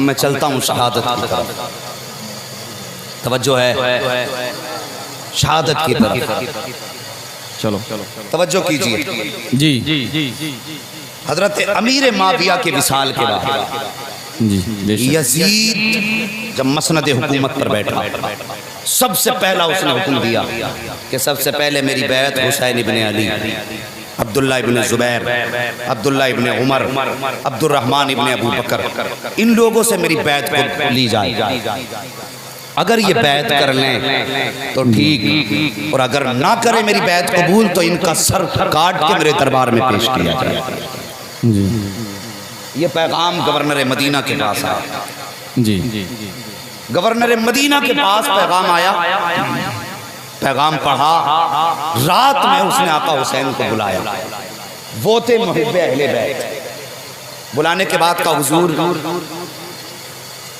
मैं चलता हूँ शहादत की तरफ। तवज्जो है शहादत की तरफ। चलो तवज्जो कीजिए जी। हजरत अमीर माविया के विसाल के बाद जी यजीद जब मसनद हुकूमत पर बैठा, सबसे पहला उसने हुक्म दिया कि सबसे पहले मेरी बैत हुसैन इब्ने अली, अब्दुल्ला इब्ने जुबैर, अब्दुल्ला इब्ने उमर, अब्दुर्रहमान इब्ने अबू बकर, इन लोगों से मेरी बैत को ली जाए। अगर ये बैत कर लें तो ठीक, और अगर ना करें मेरी बैत कबूल तो इनका सर काट के मेरे दरबार में पेश किया जाए। ये पैगाम गवर्नर मदीना के पास आया। जी गवर्नर मदीना के पास पैगाम आया, पैगाम पढ़ा। रात में उसने आका हुसैन को बुलाया। वो थे मुहिब्बे अहले बैत। बुलाने के बाद का हुजूर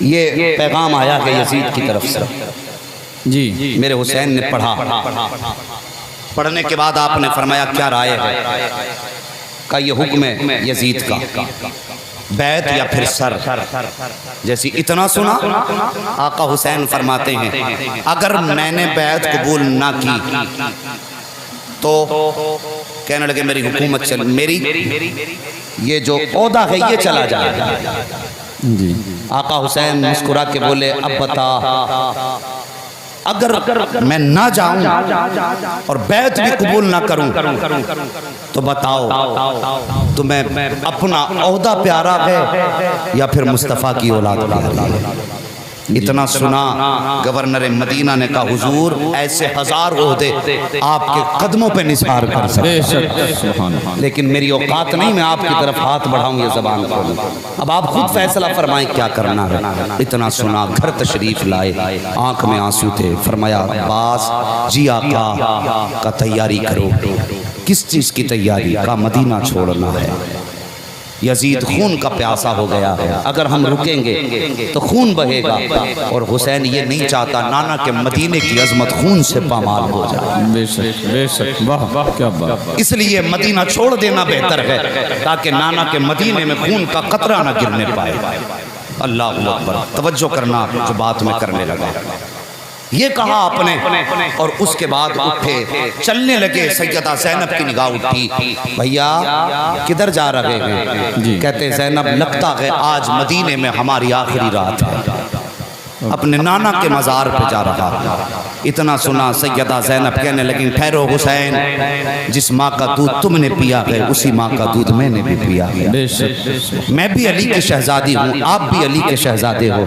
ये पैगाम आया कि यजीद की तरफ से। जी मेरे हुसैन ने पढ़ा। पढ़ने के बाद आपने फरमाया क्या राय है? का ये हुक्म है यजीद का, बैत या फिर सर। जैसी इतना सुना, आका हुसैन फरमाते हैं अगर मैंने बैत कबूल ना की तो कहने लगे मेरी हुकूमत चल, मेरी ये जो ओहदा है ये चला जाएगा। जी आका हुसैन मुस्कुरा के बोले अब बता, अगर मैं ना जाऊं और बैत भी कबूल ना करूं तो बताओ तुम्हें अपना ओहदा प्यारा है या फिर मुस्तफ़ा की औलाद प्यारी है? इतना सुना, गवर्नर मदीना ने कहा हुजूर ऐसे हजार ओहदे आपके कदमों पे निसार कर सकते, लेकिन मेरी औकात नहीं मैं आपकी तरफ हाथ बढ़ाऊं या जबान खोलूं। अब आप खुद फैसला फरमाएं क्या करना है। इतना सुना, घर तशरीफ लाए, आंख में आंसू थे। फरमाया अब्बास जी आका का तैयारी करो। किस चीज की तैयारी? का मदीना छोड़ना है। यजीद खून का प्यासा हो गया है, अगर हम रुकेंगे तो खून बहेगा, और हुसैन ये नहीं चाहता नाना के मदीने की अजमत खून से पामाल हो जाए। बेशक बेशक, वाह वाह क्या बात। इसलिए मदीना छोड़ देना बेहतर है ताकि नाना के मदीने में खून का कतरा ना गिरने पाए। अल्लाह अकबर। तवज्जो करना जो बात में करने लगा। ये कहा आपने, और उसके बाद उठे चलने लगे। सैयदा ज़ैनब की निगाह उठी, भैया किधर जा रहे हैं? कहते ज़ैनब लगता है आज मदीने में हमारी आखिरी रात है, अपने नाना के मज़ार पे जा रहा है। इतना सुना, सैयदा ज़ैनब कहने लगी ठहरो हुसैन, जिस माँ का दूध तुमने पिया है उसी माँ का दूध मैंने भी पिया है। मैं भी अली की शहजादी हूँ, आप भी अली के शहजादे हो,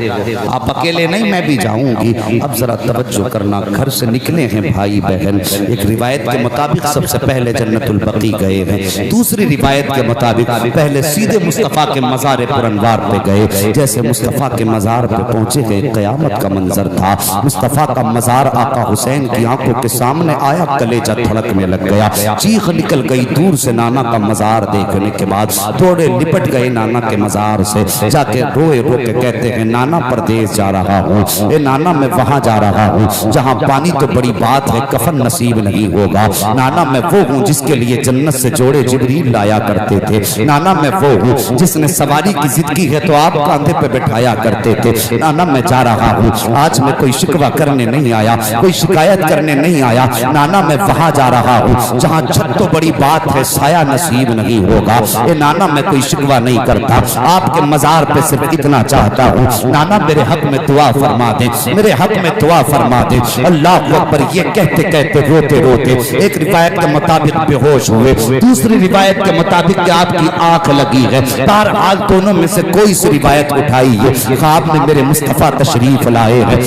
आप अकेले नहीं मैं भी जाऊँगी। अब ज़रा तवज्जो करना, घर से निकले हैं भाई बहन। एक रिवायत के मुताबिक सबसे पहले जन्नतुल बकी गए हैं, दूसरी रिवायत के मुताबिक पहले सीधे मुस्तफ़ा के मज़ार पुरनवार पे गए। जैसे मुस्तफ़ा के मज़ार पे पहुँचे गए, क़यामत का मंजर था। मुस्तफ़ा का मज़ार आका हुसैन की आंखों के सामने आया, कलेजा धड़कने लग गया, चीख निकल गई। दूर से नाना का मज़ार देखने के बाद थोड़े लिपट गए नाना के मज़ार से, जाके रोए रो के कहते हैं नाना परदेश जा रहा हूँ, ए नाना मैं वहाँ जा रहा हूँ जहाँ पानी तो बड़ी बात है कफन नसीब नहीं होगा। नाना मैं वो हूँ जिसके लिए जन्नत से जोड़े जिब्रील लाया करते थे। नाना मैं वो हूँ जिसने सवारी की जिद की है तो आप कांधे पे बैठाया करते थे। नाना मैं जा रहा हूँ, आज मैं कोई शिकवा करने नहीं आया, कोई शिकायत करने नहीं आया। नाना मैं वहां जा रहा हूँ जहाँ छत तो बड़ी बात है साया नसीब नहीं होगा। ए नाना मैं कोई शिकवा नहीं करता, आपके मज़ार पे सिर्फ इतना चाहता हूँ नाना मेरे हक में दुआ फरमा दे, मेरे हक में दुआ फरमा दे। अल्लाह अकबर। ये कहते कहते रोते रोते एक रिवायत के मुताबिक बेहोश हुए, दूसरी रिवायत के मुताबिक आपकी आंख लगी है। बहरहाल दोनों में से कोई सी रिवायत उठाइए, ख्वाब में मेरे मुस्तफ़ा तशरीफ लाए हैं।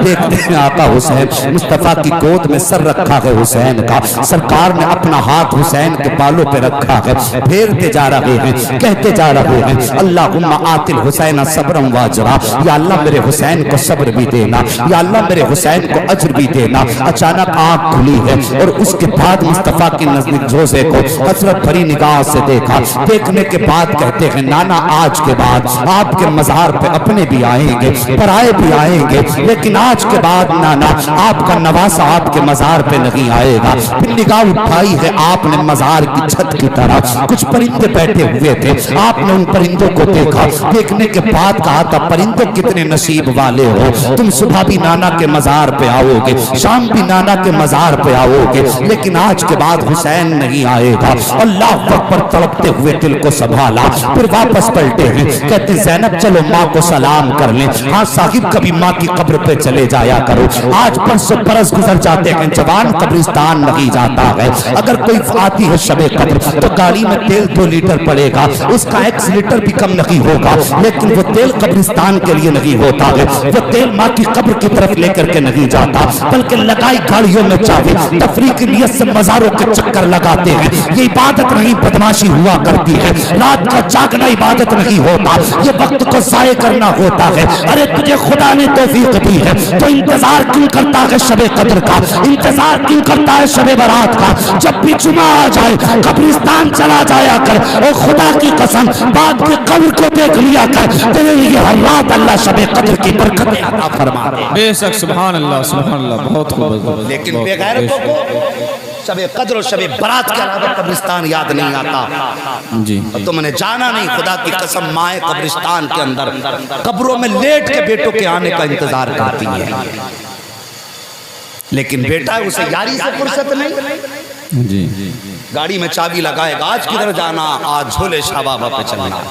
देखते हैं आका हुसैन मुस्तफ़ा की गोद में सर रखा है हुसैन का, सरकार ने अपना हाथ हुसैन के बालों पे रखा है, फेरते जा रहे हैं, कहते जा रहे हैं अल्लाहुम्मा आतिल हुसैन सब्रम वाजरा, या अल्लाह मेरे हुसैन को सब्र भी देना, या अल्लाह मेरे हुसैन को अज्र भी देना। अचानक आंख खुली है और उसके बाद मुस्तफ़ा की नज़दीक जोसे को हसरत भरी निगाह से देखा। देखने के बाद कहते हैं नाना आज के बाद आपके मज़ार पे अपने भी आएंगे, पर सहाय भी आएंगे, लेकिन आज के बाद नाना आपका नवासा आपके मजार पे नहीं आएगा। फिर निगाह उठाई है आपने मजार की छत की तरफ, कुछ परिंदे बैठे हुए थे, आपने उन परिंदों को देखा। देखने के बाद कहा था परिंदों कितने नसीब वाले हो, तुम सुबह भी नाना के मजार पे आओगे, शाम भी नाना के मजार पे आओगे, लेकिन आज के बाद हुसैन नहीं आएगा। अल्लाह अकबर तड़पते हुए दिल को संभाला, फिर वापस पलटे हैं, कहते ज़ैनब चलो माँ को सलाम कर लें। हाँ साहिब कभी माँ की कब्र पे चले जाया करो। आज परसों बरस गुजर जाते हैं, जवान कब्रिस्तान नहीं जाता है। अगर कोई आती है शबे कब्र तो गाड़ी में तेल 2 लीटर पड़ेगा, उसका एक्सीलेटर भी कम नहीं होगा, लेकिन वो तेल कब्रिस्तान के लिए नहीं होता है, वो तेल माँ की कब्र की तरफ लेकर के नहीं जाता, बल्कि लगाई गाड़ियों में चाबी तफरी की नियत से मजारों के चक्कर लगाते हैं। ये इबादत नहीं बदमाशी हुआ करती है, रात का जागना इबादत नहीं होता, ये वक्त को जाये करना होता है। अरे तुझे खुदा ने तौफीक दी है तो इंतजार क्यों करता है शबे कद्र का, इंतजार क्यों करता है शबे बारात का। जब भी जुमा आ जाए कब्रिस्तान चला जाया कर, और खुदा की कसम बाद में कब्र को देख लिया कर, तेरे लिए हर रात अल्लाह शबे कद्र की बरकत अता फरमा दे। बेशक सुभान अल्लाह बहुत खूब। लेकिन बेगैरतों को शबे कद्र और शबे बारात के अलावा कब्रिस्तान याद नहीं आता जी। और तुमने जाना नहीं, खुदा की कसम माए कब्रिस्तान के अंदर कब्रों में लेट के बेटों के आने का इंतजार करती है, लेकिन बेटा उसे यारी से फुर्सत नहीं। जी गाड़ी में चाबी लगाएगा, आज किधर जाना, आज झोले शाह बाबा पे चलना,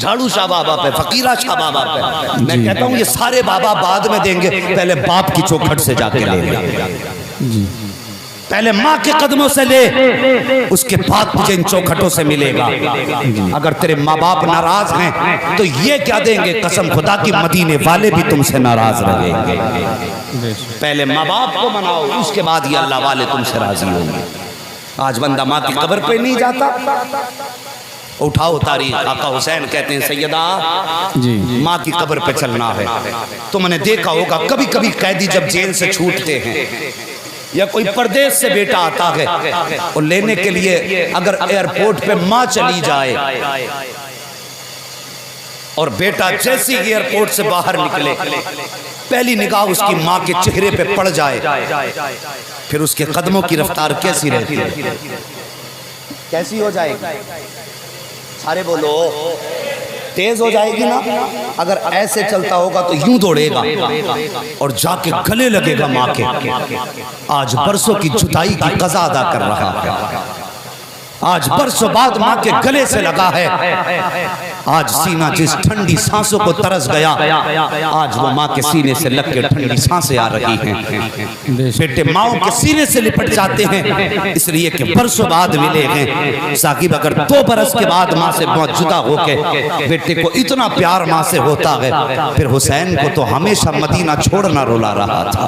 झाड़ू शाह बाबा पे, फकीरा शाह बाबा पे। मैं कहता हूँ ये सारे बाबा बाद में देंगे, पहले बाप की चौखट से जाके ले ले, पहले माँ के कदमों से ले, उसके बाद तुझे इन चौखटों से मिलेगा। अगर तेरे माँ बाप नाराज हैं तो ये क्या देंगे, कसम खुदा की मदीने वाले भी तुमसे नाराज रहेंगे। पहले माँ बाप को मनाओ, उसके बाद ये अल्लाह वाले तुमसे राजी होंगे। आज बंदा माँ की कब्र पे नहीं जाता। उठाओ तारीख, आका हुसैन कहते हैं सैयदा जी माँ की कब्र पे चलना है। तुमने देखा होगा कभी कभी कैदी जब जेल से छूटते हैं या कोई परदेश से बेटा आता है और लेने के लिए अगर एयरपोर्ट पे माँ चली जाए और बेटा जैसे एयरपोर्ट से बाहर निकले पहली निगाह उसकी माँ के चेहरे पे पड़ जाए, फिर उसके कदमों की रफ्तार कैसी रहती है, कैसी हो जाएगी? सारे बोलो तेज हो जाएगी ना। अगर ऐसे चलता होगा तो यूं दौड़ेगा और जाके गले लगेगा माँ के। आज बरसों की जुदाई की कज़ा अदा कर रहा है, आज बरसों बाद माँ के गले से लगा है। आज सीना जिस ठंडी सांसों को तरस गया, आज वो माँ के सीने से लग के ठंडी सांसें आ रही हैं। बेटे माओ के सीने से लिपट जाते हैं इसलिए कि बरसों बाद मिले हैं। साकिब अगर 2 बरस के बाद माँ से बहुत जुदा होके बेटे को इतना प्यार माँ से होता है, फिर हुसैन को तो हमेशा मदीना छोड़ना रुला रहा था।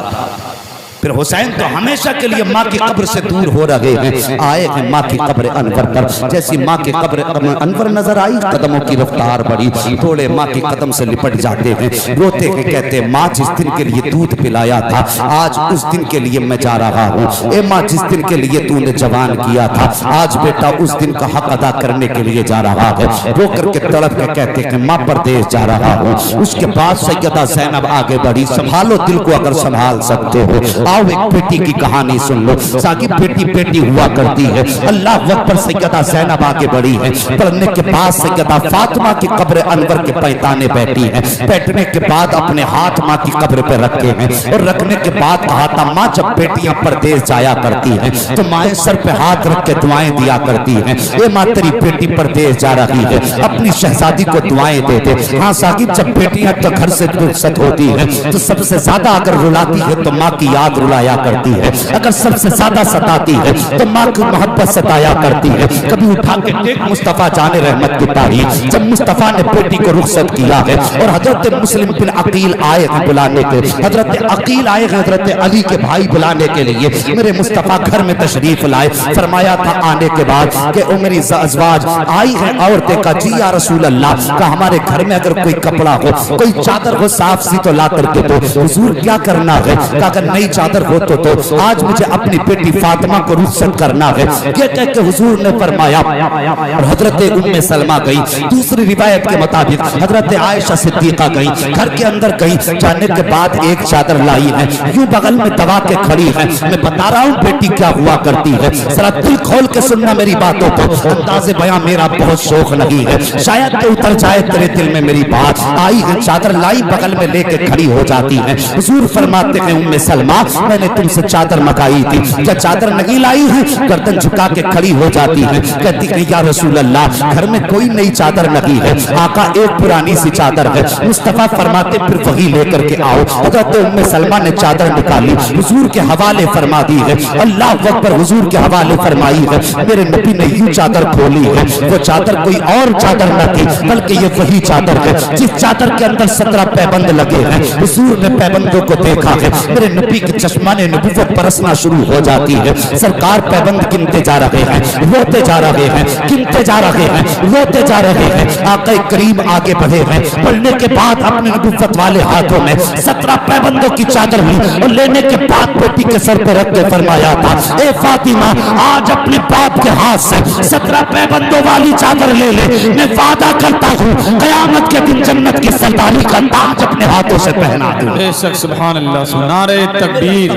फिर हुसैन तो हमेशा के लिए माँ की कब्र से दूर हो रहे हैं। आए हैं माँ की कब्र अनवर पर, जैसी माँ की कब्र अनवर नजर आई कदमों की रफ्तार बढ़ी, थोड़े माँ के कदम से लिपट जाते हैं, रोते हैं, कहते हैं माँ जिस दिन के लिए दूध पिलाया था आज उस दिन के लिए मैं जा रहा हूँ। ए माँ जिस दिन के लिए तूने जवान किया था आज बेटा उस दिन का हक अदा करने के लिए जा रहा है। रो करके तड़प के कहते हैं माँ परदेश जा रहा हूँ। उसके बाद सैयदा ज़ैनब आगे बढ़ी, संभालो दिल को अगर संभाल सकते हो। आओ एक बेटी की कहानी सुन लो। साकिब बेटी बेटी हुआ करती है। अल्लाह अकबर सैयदा ज़ैनब आगे बढ़ी है। पढ़ने के बाद सैयदा फातिमा की कब्र अनवर के पैताने बैठी है। बैठने के बाद अपने हाथ माँ की कब्र पे रखे हैं और रखने के बाद कहा था माँ जब बेटियां परदेश जाया करती हैं तो माएँ सर पे हाथ रख के दुआएं दिया करती हैं। ये माँ तेरी बेटी परदेश जा रही है, अपनी शहजादी को दुआएं दे दे। हाँ साकिब जब बेटियां तो घर से रुखसत होती है तो सबसे ज्यादा अगर रुलाती है तो माँ की याद रुलाया करती है, अगर सबसे ज्यादा सताती है तो माँ की मोहब्बत सताया करती है। कभी उठा के देख मुस्तफा जाने रहमत की तारीख, जब मुस्तफा ने बेटी को रुखसत किया है और हजरत मुस्लिम बिन अकील आए हैं बुलाने के, हजरत अकील आए हैं हजरत अली के भाई बुलाने के लिए, मेरे मुस्तफा घर में तशरीफ लाए। फरमाया था आने के बाद कि ओ मेरी अज़वाज आई है औरतें का जी या रसूल अल्लाह का हमारे घर में अगर कोई कपड़ा हो कोई चादर हो साफ सी तो ला कर दे दो। हुजूर क्या करना है? अगर नई चादर चादर हो तो आज मुझे अपनी बेटी फातिमा को रुखसत करना है। ये कह के हुजूर ने फरमाया और हजरत उम्मे सलमा गई। दूसरी रिवायत के मुताबिक हजरत आयशा सिद्दीका गई, घर के अंदर गई, जाने के बाद एक चादर लाई है, यूं बगल में दबा के खड़ी है। मैं बता रहा हूँ बेटी क्या हुआ करती है, जरा दिल खोल के सुनना मेरी बातों को। अंदाज़े बयां मेरा बहुत शौक नहीं है, शायद तो उतर जाए तेरे दिल में मेरी बात। आई है चादर लाई, बगल में लेके खड़ी हो जाती है। हुजूर फरमाते हैं उम्मे सलमा मैंने तुमसे चादर मंगाई थी, क्या चादर नहीं लाई है? गर्दन झुका के खड़ी हो जाती है, कहती है या रसूल अल्लाह घर में कोई नई चादर नहीं है आका, एक पुरानी सी चादर है। मुस्तफा फरमाते फिर वही लेकर के आओ। हजरत उम्मे सलमा ने चादर निकाली, हुजूर के हवाले फरमा दी है। अल्लाह अकबर, हुजूर के हवाले फरमाई है। मेरे नबी ने यूं चादर खोली है, वो चादर कोई और चादर न थी बल्कि ये वही चादर है जिस चादर के अंदर 17 पैबंद लगे हैं। हुजूर ने पैबंदों को देखा है, मेरे नबी के चश्मा ने नबूवत बरसना शुरू हो जाती है। सरकार पैबंद गिनते जा रहे हैं, रोते जा रहे हैं, गिनते जा रहे हैं, रोते जा रहे हैं। आका करीम आगे बढ़े हैं, बढ़ने के बाद अपने नबूवत वाले हाथों में 17 पैबंदों की चादर ली और लेने के बाद बेटी के सर पर रख के फरमाया था, ए फातिमा आज अपने बाप के हाथ से 17 पैबंदों वाली चादर ले ले। मैं वादा करता हूँ कयामत के दिन जन्नत की सरदारी का ताज अपने हाथों से पहना दूं। बेशक सुभान अल्लाह। नारे तकबीर,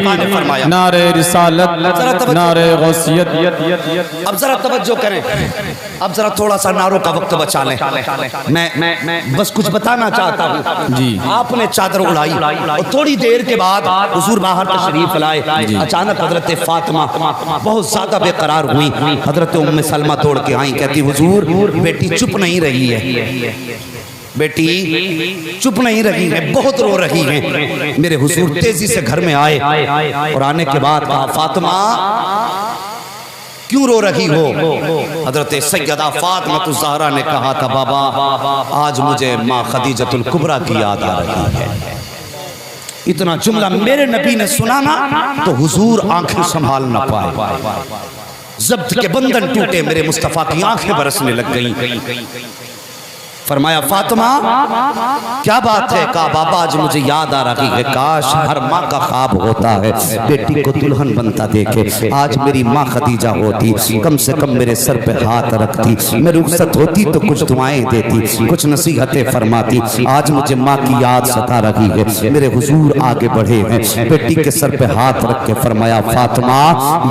नारे रिसालत, नारे गौसियत। अब जरा तवज्जो करें, अब जरा थोड़ा सा नारों का वक्त बचा लें। मैं बस कुछ बताना चाहता हूँ जी। आपने चादर उड़ाई और थोड़ी देर के बाद हुजूर बाहर तशरीफ लाए। अचानक हजरत फातिमा बहुत ज्यादा बेकरार हुई। हजरत उम्मे सलमा तोड़ के आई, कहती हुजूर बेटी चुप नहीं रही है, बेटी चुप नहीं रही है, बहुत रो रही है। मेरे हुजूर तेजी से घर में आए और आने के बाद कहा फातिमा क्यों रो रही हो? हजरत सैयदा फातिमा ज़हरा ने कहा था बाबा आज मुझे माँ खदीजतुल कुबरा की याद आ रही है। इतना जुमला मेरे नबी ने सुना ना तो हुजूर आंखें संभाल ना पाए, ज़ब्त के बंधन टूटे, मेरे मुस्तफ़ा की आंखें बरसने लग गईं। फरमाया फातिमा क्या बात है? कहा बाबा आज मुझे याद आ रही है, काश हर माँ का ख्वाब होता है बेटी को दुल्हन बनता देखे। आज मेरी माँ खदीजा होती, कम से कम मेरे सर पे हाथ रखती, मैं रुखसत होती तो कुछ दुआएं देती, कुछ नसीहतें फरमाती। आज मुझे माँ की याद सता रही है। मेरे हुजूर आगे बढ़े हैं, बेटी के सर पे हाथ रख के फरमाया फातिमा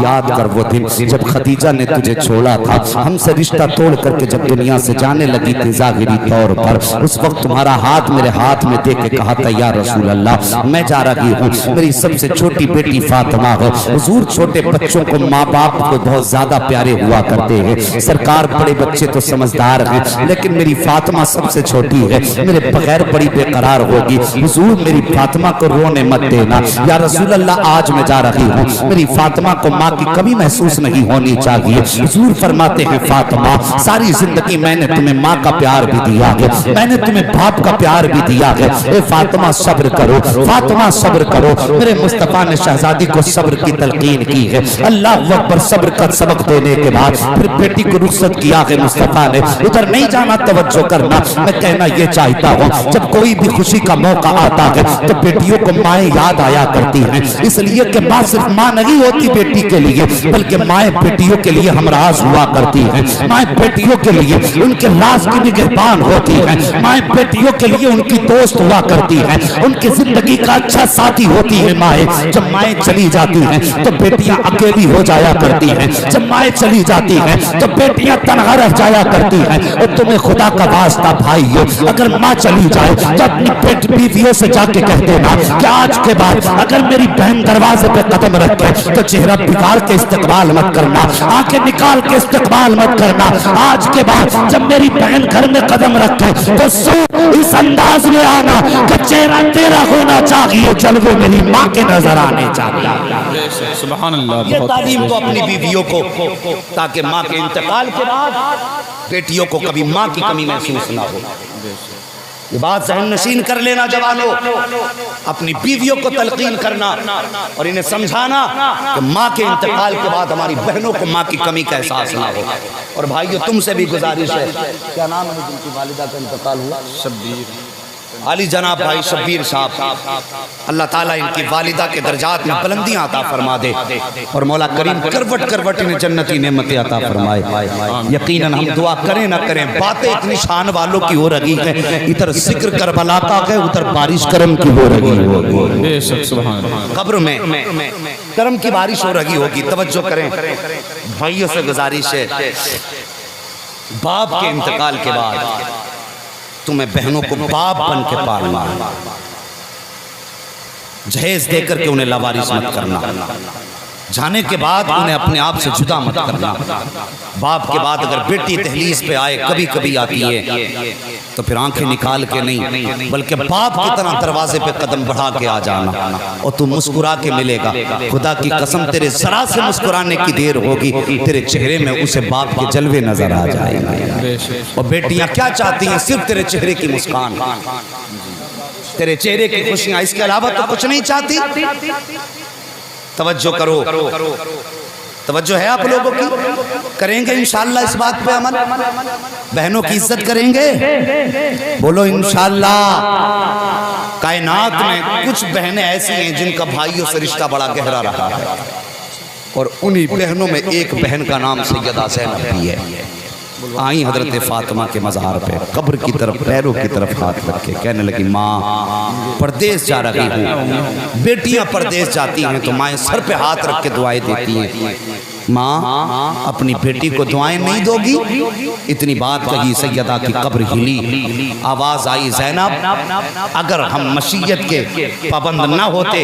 याद कर वो दिन जब खदीजा ने तुझे छोड़ा था, हमसे रिश्ता तोड़ करके जब दुनिया से जाने लगी थी ज़ाहिरी तौर पर, उस वक्त तुम्हारा हाथ मेरे हाथ में दे के कहा था या रसूल अल्लाह मैं जा रही हूँ, मेरी सबसे छोटी बेटी फातिमा है। हुजूर छोटे बच्चों को माँ बाप को बहुत ज्यादा प्यारे हुआ करते हैं। सरकार बड़े बच्चे तो समझदार हैं लेकिन मेरी फातिमा सबसे छोटी है, मेरे बगैर बड़ी बेकरार होगी। हुजूर मेरी फातिमा को रोने मत देना या रसूल अल्लाह आज मैं जा रही हूँ, मेरी फातिमा को माँ की कभी महसूस नहीं होनी चाहिए। हुजूर फरमाते हैं फातिमा सारी जिंदगी मैंने तुम्हें माँ का प्यार भी दिया है, मैंने तुम्हें बाप का प्यार भी दिया है। ए फातिमा सब्र करो, फातिमा सब्र करो। मेरे मुस्तफा ने शहजादी को सब्र की तलकीन की है। अल्लाह अकबर। सब्र का सबक देने के बाद फिर बेटी को रुखसत किया है मुस्तफा ने। उधर नहीं जाना, तवज्जो करना। मैं कहना ये चाहता हूँ जब कोई भी खुशी का मौका आता है तो बेटियों को माएँ याद आया करती हैं, इसलिए कि माँ सिर्फ माँ नहीं होती बेटी के लिए बल्कि माएँ बेटियों के लिए हमराज हुआ करती हैं। माएँ बेटियों के लिए उनके लाश की निगहबान होती है, माएँ बेटियों के लिए उनकी दोस्त हुआ करती है, उनकी जिंदगी का अच्छा साथी होती है माएँ। जब माएँ चली जाती हैं तो बेटियां अकेली हो जाया करती हैं, जब माएँ चली जाती हैं तो बेटियां तनहा रह जाया करती हैं। और तुम्हें खुदा का वास्ता भाइयों अगर माँ चली जाए तो अपनी बीवियों से जाके कह देना कि आज के बाद अगर मेरी बहन दरवाजे पे कदम रखे तो चेहरा बिगाड़ के इस्तकबाल मत करना, आंखें निकाल के इस्तकबाल मत करना। आज के बाद जब मेरी बहन घर में कदम रखे तो इस अंदाज में आना कि चेहरा तेरा होना चाहिए, जलवे मेरी माँ के नजर आने चाहिए। सुभान अल्लाह। ये तालीम तो अपनी बीवियों को, ताकि माँ के इंतकाल के बाद बेटियों को कभी माँ की कमी महसूस ना हो। ये बात ज़हन नशीन कर लेना जवानों, अपनी बीवियों को तलकीन करना और इन्हें समझाना कि माँ के इंतकाल के बाद हमारी बहनों को माँ की कमी का एहसास ना हो। और भाइयों तुमसे भी गुजारिश है, क्या नाम है जिनकी वालिदा का इंतकाल हुआ? अली जनाब भाई शब्बीर साहब, अल्लाह ताला इनकी वालिदा के दर्जात में बुलंदियां अता फरमा दे और मौला करीम करवट करवट इन्हें जन्नती नेमतें अता फरमाए। यकीनन हम दुआ करें ना करें, बातें इतनी शान वालों की हो रही है, इधर जिक्र करबला का है, उधर बारिश करम की हो रही है। कब्र में करम की बारिश हो रही होगी। तवज्जो करें भाइयों से गुजारिश है, बाप के इंतकाल के बाद तुम्हें बहनों को बाप बन के पालना, जहेज देकर के उन्हें लावारिस मत करना, जाने के बाद उन्हें अपने आप से जुदा मत करना। बाप के बाद अगर बेटी दहलीज पे आए, कभी कभी आती है, तो फिर आंखें निकाल के नहीं बल्कि बाप की तरह दरवाजे पे कदम बढ़ा के आ जाना और तू मुस्कुरा के मिलेगा। खुदा की कसम तेरे जरा से मुस्कुराने की देर होगी, तेरे चेहरे में उसे बाप के जलवे नजर आ जाएंगे। और बेटियां क्या चाहती हैं? सिर्फ तेरे चेहरे की मुस्कान, तेरे चेहरे की खुशियां, इसके अलावा तो कुछ नहीं चाहती। तवज्जो करो, तवज्जो है आप लोगों की? करेंगे इंशाअल्लाह इस बात पे अमल? बहनों की इज्जत करेंगे? बोलो इंशाअल्लाह। कायनात में कुछ बहनें ऐसी हैं जिनका भाइयों से रिश्ता बड़ा गहरा रहा है, और उन्हीं बहनों में एक बहन का नाम सैयदा ज़ैनब भी है। आई हजरत फातिमा के मज़ार पे कब्र की तरफ पैरों की तरफ हाथ रखे, कहने लगी, माँ परदेश जा रही हूँ। बेटियां परदेश जाती हैं तो माएँ सर पे हाथ रख के दुआएं देती हैं, माँ अपनी बेटी को दुआएं नहीं दोगी? इतनी बात कही, सैयदा की कब्र हिली, आवाज आई, ज़ैनब अगर हम मशीयत के पाबंद ना होते,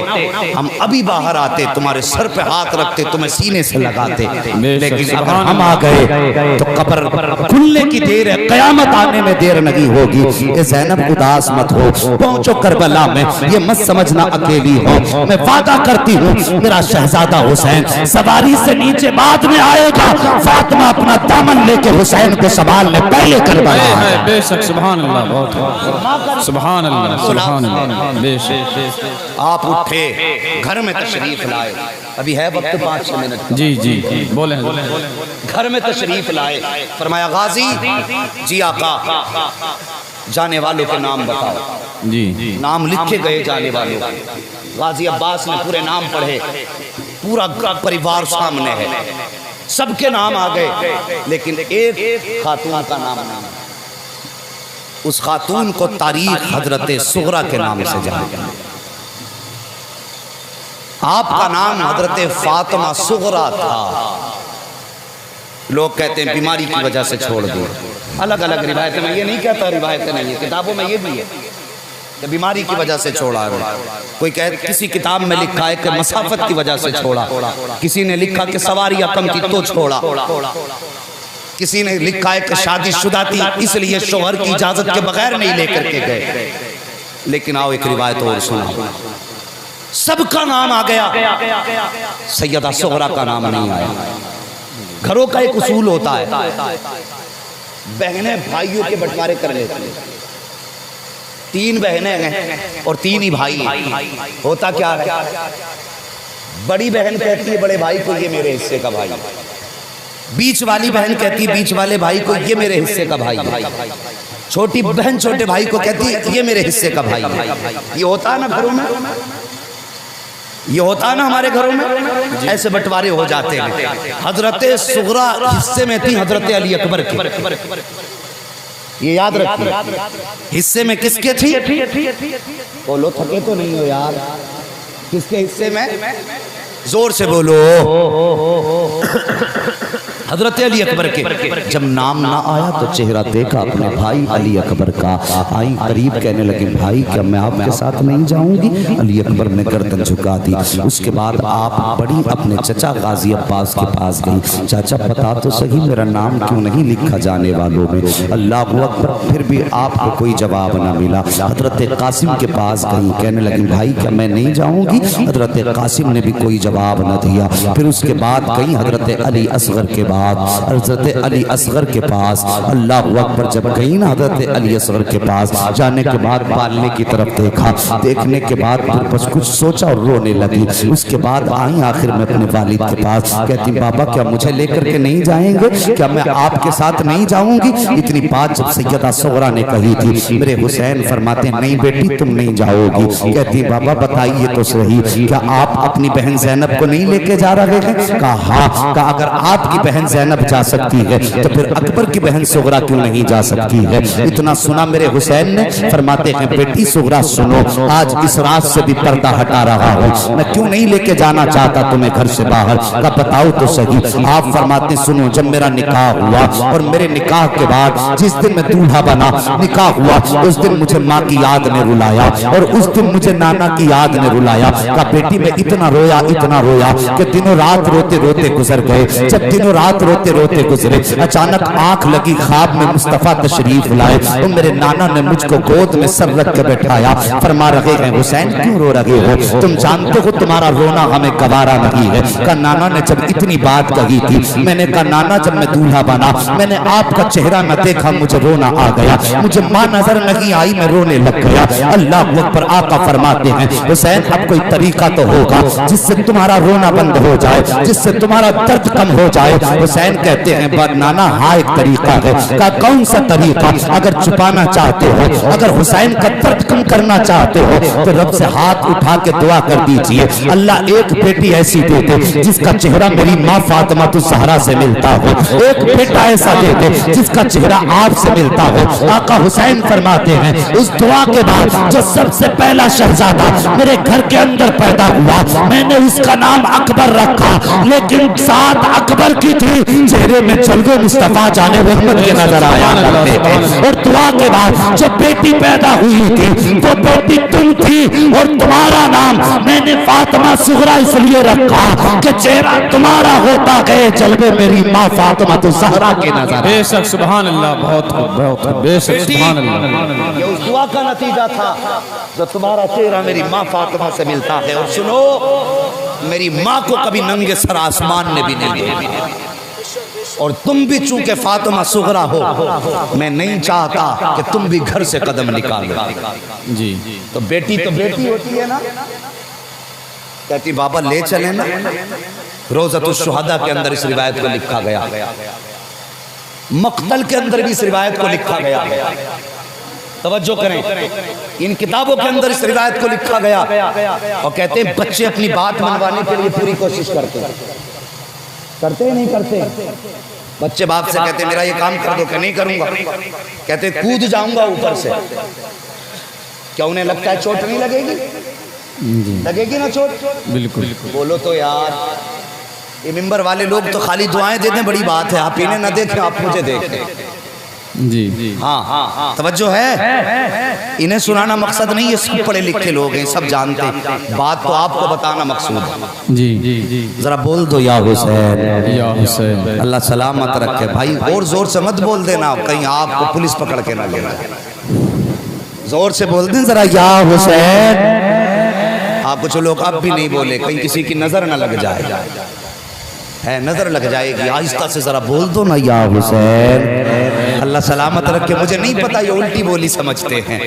हम अभी बाहर आते, तुम्हारे सर पे हाथ रखते, तुम्हें सीने से लगाते, लेकिन अगर हम आ गए तो कब्र खुलने की देर है, कयामत आने में देर नहीं होगी। ए ज़ैनब उदास मत हो, पहुंचो करबला में, ये मत समझना अकेली हो। मैं वादा करती हूँ मेरा शहजादा हुसैन सवारी से नीचे बाद में आएगा। फातिमा अपना दामन लेके हुसैन को संभालने पहले करबला है। बेशक, सुभान अल्लाह, बहुत सुभान अल्लाह, सुभान अल्लाह। बेशक आप उठे, घर में तशरीफ लाए, अभी है वक्त 5-6 मिनट। जी जी बोले, घर में तशरीफ लाए, फरमाया, गाजी जी आका, जाने वालों के नाम बताओ। जी नाम लिखे गए जाने वालों। गाजी अब्बास ने पूरे नाम पढ़े, पूरा परिवार सामने है, सबके नाम आ गए, लेकिन एक खातून का नाम नहीं। उस खातून को तारीख हजरत सुगरा के नाम से जाना। आपका नाम हजरत फातिमा सुगरा था। लोग कहते हैं बीमारी की वजह से छोड़ दिया, अलग अलग रिवायतें में, ये नहीं कहता रिवायतें नहीं है, किताबों में ये भी है कि बीमारी की वजह से छोड़ा है। कोई कह, किसी किताब में लिखा है कि मसाफत की वजह से छोड़ा, किसी ने लिखा कि सवारियां कम थी तो छोड़ा, किसी ने लिखा है कि शादीशुदा थी इसलिए शोहर की इजाजत के बगैर नहीं लेकर के गए। लेकिन आओ एक रिवायत और सुना, सबका नाम आ गया, सैयदा सुगरा का नाम नहीं आया। घरों का एक उसूल होता है, बहनें भाइयों के बंटवारे कर लेती हैं। 3 बहनें हैं और 3 ही भाई हैं। होता क्या है, बड़ी बहन कहती है बड़े भाई को ये मेरे हिस्से का भाई, बीच वाली बहन कहती है बीच वाले भाई को ये मेरे हिस्से का भाई, छोटी बहन छोटे भाई को कहती है ये मेरे हिस्से का भाई। ये होता है ना घरों में, ये होता है ना हमारे घरों में, ऐसे बंटवारे हो जाते हैं। हजरत सुगरा हिस्से में थी हजरत अली अकबर के, ये याद रखिए। हिस्से में किसके थी? बोलो, थके तो नहीं हो यार, किसके हिस्से में? जोर से बोलो। हजरत अली अकबर के। जब नाम ना आया तो चेहरा देखा अपने भाई अली अकबर का, आई करीब, कहने लगे भाई क्या मैं आपके साथ नहीं जाऊंगी? अली अकबर ने गर्दन झुका दी। उसके बाद आप बड़ी अपने चचा गाजी अब्बास के पास गई, चाचा बता तो सही मेरा नाम क्यों नहीं लिखा जाने वालों में? अल्लाह अकबर, फिर भी आपको कोई जवाब ना मिला। हजरत कासिम के पास गई, कहने लगी भाई क्या मैं नहीं जाऊंगी? हजरत कासिम ने भी कोई जवाब न दिया। फिर उसके बाद गई हजरत अली असगर के बाद बाद हजरत अली असगर के पास, अल्लाह अकबर, जब गई ना हजरत अली असगर के पास, जाने के बाद बालने की तरफ देखा, देखने के बाद फिर बस कुछ सोचा और रोने लगी। उसके बाद आई आखिर में अपने वालिद के पास, कहती बाबा क्या मुझे लेकर के नहीं जाएंगे, क्या मैं आपके साथ नहीं जाऊंगी? इतनी बात जब सैयदा सुगरा ने कही थी, मेरे हुसैन फरमाते नहीं बेटी तुम नहीं जाओगी। कहती बाबा बताइए तो सही, क्या आप अपनी बहन ज़ैनब को नहीं लेके जा रहे हैं? कहा हाँ। कहा अगर आपकी बहन ज़ैनब जा सकती है तो फिर अकबर की बहन सुगरा क्यों नहीं जा सकती है? इतना सुना मेरे हुसैन ने, फरमाते हैं बेटी सुगरा सुनो, आज इस रात से भी पर्दा हटा रहा हूँ, मैं क्यों नहीं लेके जाना चाहता तुम्हें घर से बाहर। का बताओ तो सही। आप फरमाते सुनो, जब मेरा निकाह हुआ और मेरे निकाह के बाद जिस दिन मैं दूल्हा बना, निकाह हुआ, उस दिन मुझे माँ की याद ने रुलाया और उस दिन मुझे नाना की याद ने रुलाया। का बेटी मैं इतना रोया कि दिनों रात रोते रोते गुजर गए। जब दिनों रात रोते रोते गुजरे, अचानक आंख लगी, ख्वाब में मुस्तफा तशरीफ लाए तो मेरे नाना ने मुझको गोद में सर रख के बैठाया। फरमा रहे हैं हुसैन क्यों रो रहे हो, तुम जानते हो तुम्हारा रोना हमें गवारा नहीं है। का नाना ने जब इतनी बात कही थी, मैंने कहा नाना जब मैं दूल्हा बना मैंने आपका चेहरा न देखा, मुझे रोना आ गया, मुझे माँ नजर नहीं आई, मैं रोने लग गया। अल्लाह अकबर। आका फरमाते हैं हुसैन अब कोई तरीका तो होगा जिससे तुम्हारा रोना बंद हो जाए, जिससे तुम्हारा दर्द कम हो जाए। हुसैन कहते हैं बद नाना हाँ एक तरीका है। का कौन सा तरीका? अगर छुपाना चाहते हो, अगर हुसैन का दर्द कम करना चाहते हो तो रब से हाथ उठा के दुआ कर दीजिए, अल्लाह एक बेटी ऐसी दे दे जिसका चेहरा मेरी माँ फातिमा ज़हरा से मिलता हो, एक बेटा ऐसा दे दे जिसका चेहरा आपसे मिलता हो। आका हुसैन फरमाते हैं उस दुआ के बाद जो सबसे पहला शहजादा मेरे घर के अंदर पैदा हुआ, मैंने उसका नाम अकबर रखा, लेकिन साथ अकबर की थी, चेहरे में जलवे मुस्तफा जाने मोहम्मद के नजर आया करते थे। और दुआ के बाद जब बेटी पैदा हुई थी वो बेटी तुम थी और तुम्हारा नाम मैंने फातिमा सुगरा इसलिए रखा कि चेहरा तुम्हारा होता गए, जलवे मेरी माँ फातिमा ज़हरा के नजर। बेशक सुभान अल्लाह, बहुत बेशक सुभान अल्लाह। ये उस दुआ का नतीजा था जो तुम्हारा चेहरा मेरी माँ फातिमा से मिलता है। और सुनो, मेरी माँ को कभी नंगे सर आसमान ने भी नहीं देखा, और तुम भी चूंकि फातिमा सुगरा हो, मैं नहीं चाहता कि तुम भी घर से कदम निकालो। जी तो बेटी होती है ना। कहती बाबा ले चले ना। रोज़तुश शुहदा के अंदर इस रिवायत को लिखा गया, मक्तल के अंदर भी इस रिवायत को लिखा गया। तवज्जो करें, इन किताबों के अंदर इस रिवायत को लिखा गया। और कहते हैं बच्चे अपनी बात मनवाने के लिए पूरी कोशिश करते हैं नहीं करते? बच्चे बाप से कहते मेरा ये काम कर दो, क्या नहीं करूंगा, कहते कूद जाऊंगा ऊपर से। क्या उन्हें लगता है चोट नहीं लगेगी? लगेगी ना चोट? बिल्कुल। बोलो तो यार, ये मिंबर वाले लोग तो खाली दुआएं देते, बड़ी बात है, आप इन्हें ना देखें आप मुझे देखें। जी हाँ, तवज्जो है। इन्हें सुनाना मकसद नहीं है, सब पढ़े लिखे लोग हैं, सब जानते हैं, बात तो आपको बताना मकसूद है। जी जरा बोल दो या हुसैन, या हुसैन। अल्लाह सलामत रखे भाई, और जोर से मत बोल देना कहीं आपको पुलिस पकड़ के ना ले जाए। जोर से बोल दें जरा या हुसैन। आप कुछ लोग अब भी नहीं बोले, कहीं किसी की नजर ना लग जाए, है नजर लग जाएगी। आहिस्ता से जरा बोल दो ना या हुसैन। अल्लाह सलामत रखे। मुझे नहीं पता ये उल्टी बोली समझते हैं,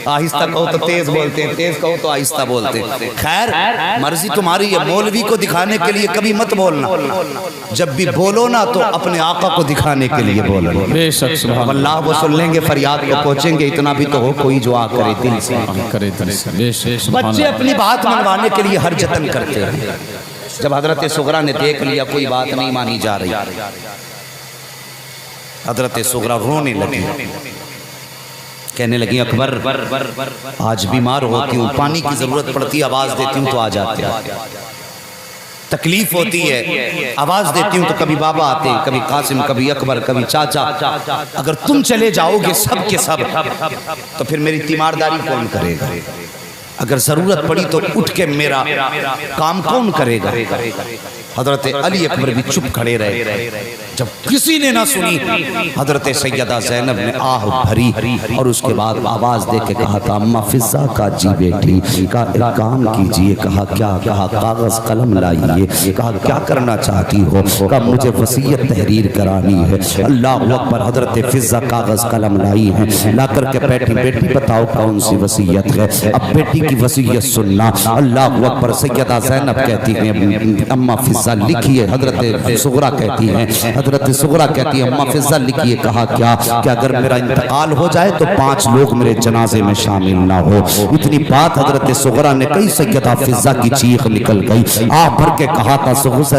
आहिस्ता कहो तो तेज बोलते हैं, तेज कहो तो आहिस्ता बोलते हैं। खैर मर्जी तुम्हारी है, मौलवी को दिखाने के लिए कभी मत बोलना, जब भी बोलो ना तो अपने आका को दिखाने के लिए बोलो। अल्लाह वो सुन लेंगे, फरियाद को पहुंचेंगे। इतना भी तो हो कोई दुआ करे दिल से। बच्चे अपनी बात मनवाने के लिए हर जतन करते हैं। जब हजरत सुगरा ने देख लिया कोई बात नहीं मानी जा रही, हजरत सुगरा रोने लगी, कहने लगी अकबर आज बीमार होती हूँ, पानी की जरूरत पड़ती है, आवाज देती हूँ तो आ जाते हैं, तकलीफ होती है आवाज देती हूँ तो कभी बाबा आते हैं, कभी कासिम, कभी अकबर, कभी चाचा। अगर तुम चले जाओगे सब के सब तो फिर मेरी तीमारदारी कौन करेगा? अगर जरूरत पड़ी तो उठ के मेरा काम कौन करेगा? हजरत अली अकबर भी चुप खड़े रहे। जब किसी ने ना सुनी, हजरत सैयदा ज़ैनब ने आह भरी और उसके बाद आवाज दे के कहा था, अम्मा फिजा का जी बेटी, का एक काम कीजिए। कहा क्या? कहा कागज कलम लाइए। कहा क्या करना चाहती हो? कहा मुझे वसीयत तहरीर करानी है। अल्लाह अकबर। हजरत फिजा कागज कलम लाई है, ला करके बैठी, बेटी बताओ कौन सी वसीयत है? अब बेटी की वसीयत सुनना। अल्लाह अकबर। सैयदा ज़ैनब कहती है, अम्मा फिजा लिखिए। हजरत सुगरा कहती है, हजरत सुगरा कहती है, अम्मा फिजा लिखिए। कहा क्या? कि अगर मेरा इंतकाल हो जाए तो 5 लोग मेरे जनाजे में शामिल ना हो। इतनी बात हजरत सुगरा ने कही, सैयदा फिजा की चीख निकल गई। आ भर के कहा था,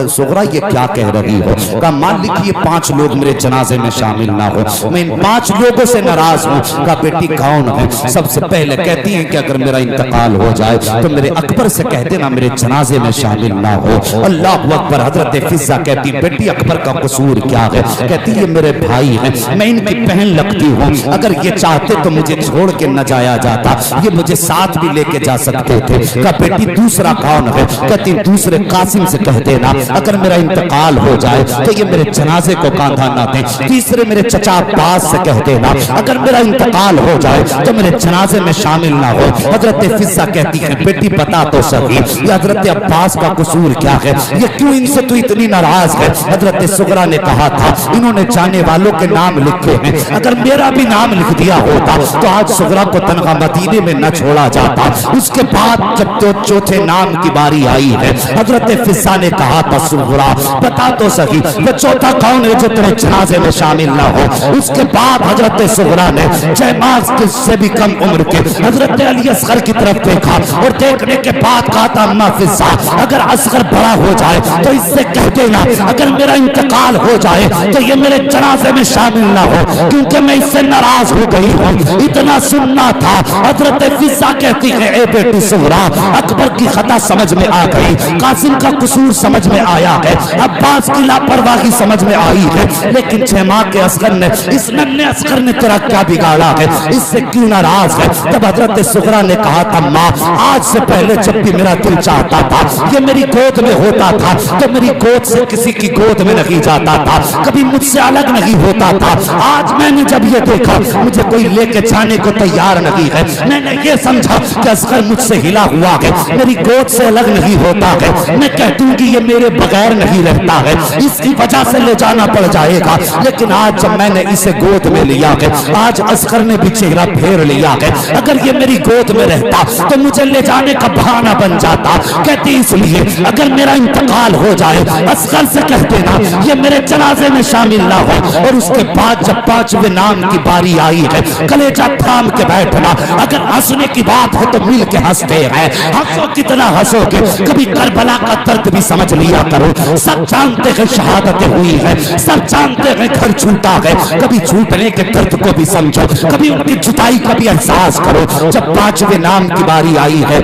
सुगरा ये क्या कह रही हो? कहा मान लिखिए 5 लोग मेरे जनाजे में शामिल ना हो, मैं इन 5 लोगों से नाराज हूँ। कहा बेटी कौन है? सबसे पहले कहती है कि अगर मेरा इंतकाल हो जाए तो मेरे अकबर से कह देना मेरे जनाजे में शामिल ना हो। अल्लाह अकबर। हजरत फिजा कहती, बेटी अकबर का कसूर क्या है? कहती है मेरे भाई हैं, मैं इनकी बहन लगती हूँ, अगर ये चाहते तो मुझे छोड़ के न जाया जाता, ये मुझे साथ भी लेके जा सकते थे। कहा बेटी दूसरा कौन है? कहती दूसरे कासिम से कह देना अगर मेरा इंतकाल हो जाए तो ये मेरे जनाजे को कांधा ना दे। तीसरे मेरे चचा अब्बास से कह देना अगर मेरा इंतकाल हो जाए तो मेरे जनाजे में शामिल ना हो। हजरत फिजा कहती है बेटी बता तो सही, ये हजरत अब्बास का कसूर क्या है? ये क्यों इनसे तू इतनी नाराज है? हजरत सुगरा ने कहा था, इन्होंने जाने वालों के नाम लिखे हैं, अगर मेरा भी नाम लिख दिया होता तो आज सुगरा को तनख्वाह मदीने में न छोड़ा जाता। उसके बाद जब तो चौथे नाम की बारी आई है, हजरत फिजा ने कहा था, सुगरा बता तो सही वो चौथा कौन है जो तेरे जनाजे में शामिल ना हो? उसके बाद हजरत सुगरा ने जयमाज से भी कम उम्र के हजरत अली असगर की तरफ देखा और देखने के बाद कहा था, अम्मा फिजा अगर असगर बड़ा हो जाए तो इससे कह देना अगर मेरा इंतकाल हो जाए तो ये मेरे जनाजे में शामिल ना हो, क्योंकि मैं इससे नाराज हो गई हूँ। इतना सुनना था। हजरत फिजा कहती है, ए बेटी सुगरा अकबर की खता समझ में आ गई, कासिम का कसूर समझ में आया है, अब्बास की लापरवाही समझ में आई है, लेकिन 6 माह के असगर ने, इस नन्हे असगर ने तेरा क्या बिगाड़ा है? इससे क्यों नाराज है? तब हजरत सुगरा ने कहा था, माँ आज से पहले जब भी मेरा दिल चाहता था ये मेरी गोद में होता था तो मेरी गोद से किसी की गोद में नहीं जाता था, कभी मुझसे अलग नहीं होता था। आज मैंने जब ये देखा मुझे कोई लेके जाने को तैयार नहीं है, मैंने ये समझा कि असगर मुझसे हिला हुआ है, मेरी गोद से अलग नहीं होता है, मैं कह दूंगी ये मेरे बगैर नहीं रहता है, इसकी वजह से ले जाना पड़ जाएगा। लेकिन आज जब मैंने इसे गोद में लिया है, आज असगर ने भी चेहरा फेर लिया है, अगर ये मेरी गोद में रहता तो मुझे ले जाने का बहाना बन जाता। कहती इसलिए अगर मेरा इंतकाल हो जाए असगर से कह देना ये मेरे जनाजे में शामिल ना हो। और उसके बाद जब 5वें नाम की बारी आई है, कलेजा थाम के बैठना, अगर हंसने की बात है तो मिल के हंसते हैं, हंसो कितना हंसोगे, कभी करबला का दर्द भी समझ लिया करो। सब जानते हैं शहादतें हुई है, सब जानते हैं घर छूटा है, कभी छूटने के दर्द को भी समझो, कभी उनकी जुदाई का भी एहसास करो। जब 5वें नाम की बारी आई है,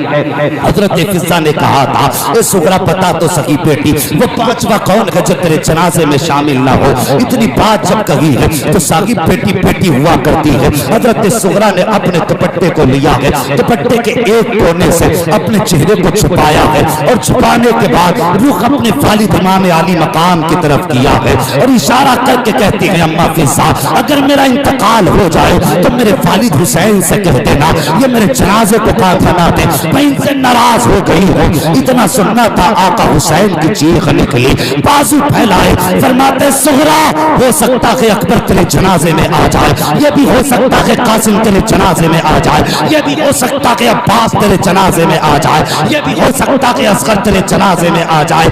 हजरत फिजा ने कहा था, ए सुगरा पता तो सही बेटी वो 5वां कौन है जो तेरे जनाजे में शामिल ना हो? इतनी बात जब कही है तो सागी बेटी बेटी हुआ करती है। हजरत सुगरा ने अपने दुपट्टे को लिया है, दुपट्टे के एक कोने से अपने चेहरे को छुपाया है और छुपाने के बाद रुख अपने वालिद इमाम आली मकाम की तरफ किया है और इशारा करके कहती है, अम्मा फिजा अगर मेरा इंतकाल हो जाए तो मेरे वालिद हुसैन से कह देना ये मेरे जनाजे को बना दे, मैं इनसे नाराज हो गई हूँ। इतना सुनना था, आका हुसैन की चीख निकली, बाजू फैलाए, फरमाते सुगरा हो सकता है अकबर तेरे जनाजे में आ जाए, ये भी हो सकता है कासिम तेरे जनाजे में आ जाए, ये भी हो सकता है अब्बास तेरे जनाजे में आ जाए, ये भी हो सकता है असगर तेरे जनाजे में आ जाए।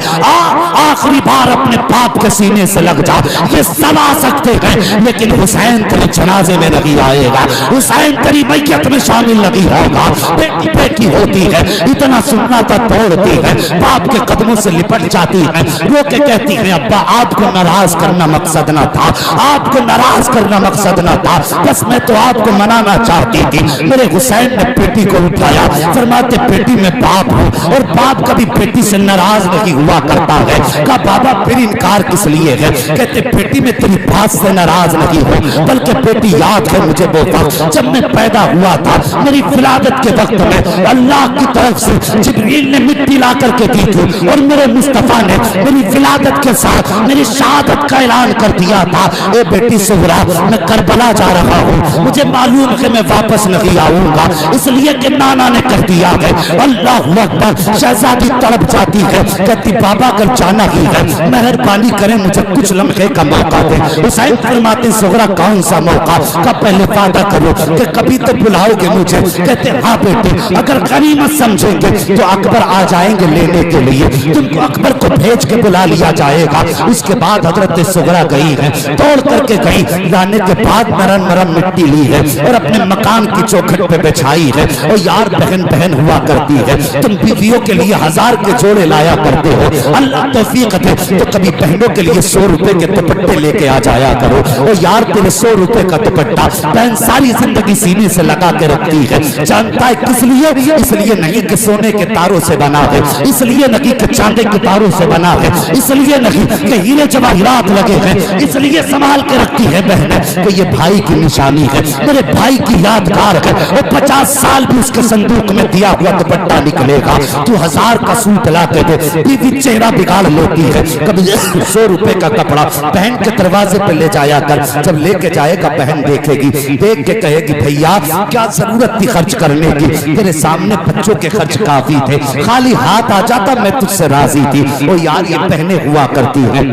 आखिरी बार अपने बाप के सीने से लग जा, ये सब आ सकते हैं लेकिन हुसैन तेरे जनाजे में नहीं आएगा, हुसैन तेरी मैयत में शामिल नहीं होगा। बेटी बेटी होती है, इतना सुनना था तोड़ती है, बाप के कदमों से लिपट जाती है, रो के कहती है, अब्बा आपको नाराज करना मकसद ना था, आपको नाराज करना मकसद ना था, बस मैं तो आपको मनाना चाहती थी। मेरे हुसैन ने बेटी को उठाया, फरमाते बेटी मैं बाप हूँ और बाप कभी बेटी से नाराज नहीं हुआ करता है। कहा बाबा फिर इनकार किस लिए है? कहते बेटी मैं तेरी बात से नाराज नहीं हूँ, बल्कि बेटी याद है मुझे वो वक्त जब मैं पैदा हुआ था, मेरी विलादत के वक्त में अल्लाह की तरफ से जिब्रील ने मिट्टी ला करके दी थी और मेरे मुस्तफा ने मेरी विलादत के साथ मेरी शहादत का ऐलान कर दिया था। ए बेटी सुगरा, मैं करबला जा रहा हूँ, मुझे मालूम है मैं वापस नहीं आऊंगा, इसलिए कि नाना ने कर दिया है। अल्लाह अकबर। शहजादी तड़प जाती है, कहती बाबा अगर जाना ही है मेहरबानी करें मुझे कुछ लम्हे का मौका दे। हुसैन फरमाते सुगरा कौन सा मौका, कब पहले वादा करो कि कभी तो बुलाओगे मुझे। कहते हाँ बेटे, अगर गनीमत समझेंगे तो अकबर आ जाएंगे लेने के लिए, तुमको अकबर को भेज के बुला लिया जाएगा। उसके बाद हजरत सुगरा गई है, तोड़ करके गई, लाने के बाद नरम नरम मिट्टी ली है और अपने मकान की चौखट पे बिछाई है। और यार बहन बहन हुआ करती है, तुम बीवियों के लिए 1000 के जोड़े लाया करते हो, अल्लाह तौफीक दे तो कभी बहनों के लिए 100 रुपए के दुपट्टे लेके आ जाया करो। और यार तेरे 100 रुपए का दुपट्टा बहन सारी जिंदगी सीने से लगा के रखती है, जानता है किस लिए? इसलिए नहीं कि सोने के तारों से बना है, इसलिए नहीं कि चांदी के तारों से बना है, इसलिए नहीं कि हीरे जवाहरात लगे हैं, इसलिए संभाल के रखती है बहन कि ये भाई की निशानी है, मेरे भाई की यादगार है। और 50 साल भी उसके संदूक में दिया हुआ दुपट्टा निकलेगा। तू 1000 का सूट ला के दे, बीवी चेहरा बिगाड़ लेती है। कभी 100 रुपए का कपड़ा बहन के दरवाजे पे ले जाया कर, जब लेके जाएगा बहन देखेगी, देख के कहेगी भैया क्या जरूरत थी खर्च करने की, तेरे सामने बच्चों के खर्च काफी थे, खाली हाथ आ जाता मैं तुझसे राजी थी। ओ यार ये बहनें हुआ करती हैं,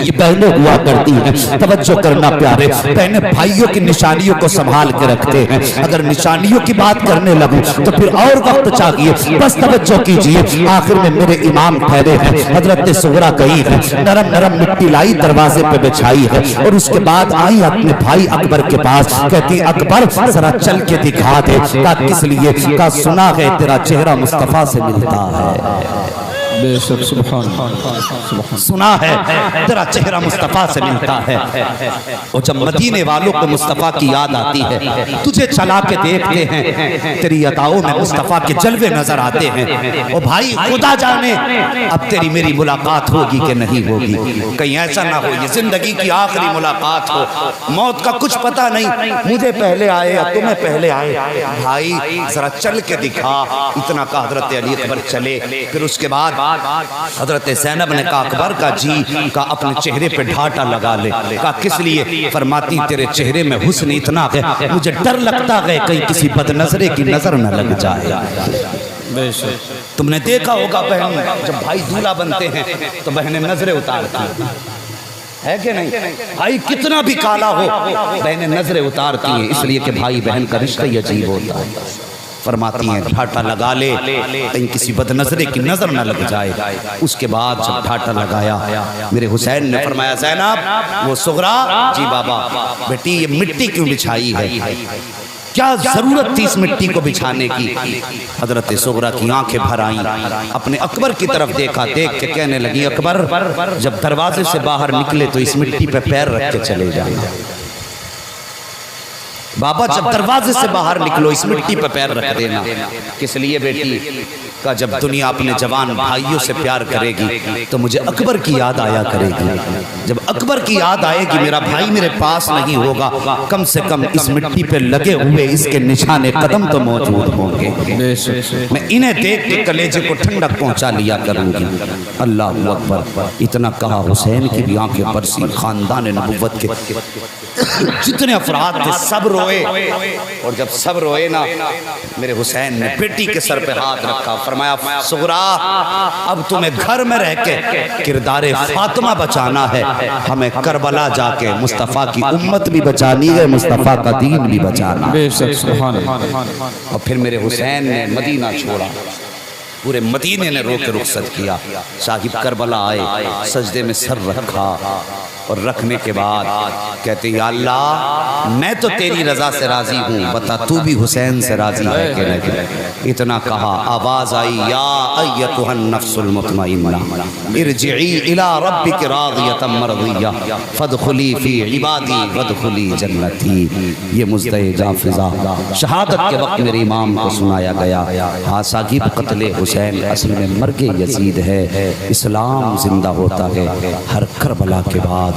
ये बहनें हुआ करती हैं। तवज्जो करना प्यारे, बहनें भाइयों की निशानियों को संभाल के रखते हैं। अगर निशानियों की बात करने लगूं तो फिर और वक्त चाहिए, बस तवज्जो कीजिए। आखिर में मेरे इमाम ठहरे हैं, हजरत सुगरा गई है, नरम नरम मिट्टी लाई दरवाजे पे बिछाई है और उसके बाद आई अपने भाई अकबर के पास, कहती अकबर जरा चल के दिखा दे। का किस लिए? का सुना है तेरा चेहरा मुस्तफा से मिलता है, बेशक सुभान सुना है तेरा चेहरा मुस्तफा से मिलता है। और जब मदीने वालों को मुस्तफा की याद आती है, तुझे चला के देखते हैं, तेरी अताओं में मुस्तफा के जलवे नजर आते हैं। और भाई खुदा जाने अब तेरी मेरी मुलाकात होगी कि नहीं होगी, कहीं ऐसा ना हो ये जिंदगी की आखिरी मुलाकात हो, मौत का कुछ पता नहीं, मुझे पहले आए या तुम्हें पहले आए। भाई जरा चल के दिखा। इतना का हजरत अली अकबर चले। फिर उसके बाद हजरत ज़ैनब ने कहा अकबर का जी का अपने चेहरे पे ढाटा लगा ले। कहा किस लिए? फरमाती तेरे चेहरे में हुस्न इतना है, मुझे डर लगता है कहीं किसी बदनजरे की नजर न लग जाए। तुमने देखा होगा बहन, जब भाई दूल्हा बनते हैं तो बहनें नजरें उतारती है कि नहीं? भाई कितना भी काला हो बहनें नजरें उतारती हैं, इसलिए कि भाई बहन का रिश्ता ही अजीब होता है। फरमाती हैं ढाटा लगा ले कहीं किसी बदनजरे की नजर न लग जाए। उसके बाद जब ढाटा लगाया, मेरे हुसैन ने फरमाया ज़ैनब वो सुगरा जी बाबा बेटी ये मिट्टी क्यों बिछाई है, क्या जरूरत थी इस मिट्टी को बिछाने की? हजरत सुगरा की आंखें भर आईं, अपने अकबर की तरफ देखा, देख के कहने लगी अकबर जब दरवाजे से बाहर निकले तो इस मिट्टी पे पैर रख के चले जाना। बाबा जब दरवाजे से बाहर निकलो इस मिट्टी पर पैर रख देना। किस लिए बेटी? का जब दुनिया अपने जवान भाइयों से प्यार करेगी तो मुझे अकबर की याद आया करेगी। जब अकबर की याद आएगी मेरा भाई मेरे पास नहीं होगा, कम से कम इस मिट्टी पे लगे हुए इसके निशाने कदम तो मौजूद होंगे। मैं इन्हें देख के कलेजे को ठंडक पहुंचा लिया करूंगी। अल्लाह अकबर। इतना कहा हुसैन की भी आंखें बरसी। खानदान नबुव्वत के जितने अफराद थे सब रोए, और जब सब रोए ना मेरे हुसैन ने बेटी के सर पे हाथ रखा, फरमाया सुगरा अब तुम्हें घर में रह के किरदारे फातिमा बचाना है, हमें करबला जाके मुस्तफ़ा की उम्मत भी बचानी है, मुस्तफ़ा का दीन भी बचाना। और फिर मेरे हुसैन ने मदीना छोड़ा, पूरे मदीने ने रो के रुखसत किया। साहिब करबला आए, सजदे में सर रखा और रखने के बाद कहते या अल्लाह मैं तो तेरी रजा से राजी हूँ, बता तू भी हुसैन से राजी है कि नहीं? इतना कहा आवाज आई या अय्यतुहन नफ्सुल मुतमइन्ना इरजिई इला रब्बिक रादियतम मरदिया फदखुली फी इबादी वदखुली जन्नती। ये मुज़्दे जाफिज़ा शहादत के वक्त मेरे इमाम को सुनाया गया। हाँ साहिब कत्ले हुसैन असल में मर्गे यजीद है, इस्लाम जिंदा होता है हर करबला के बाद।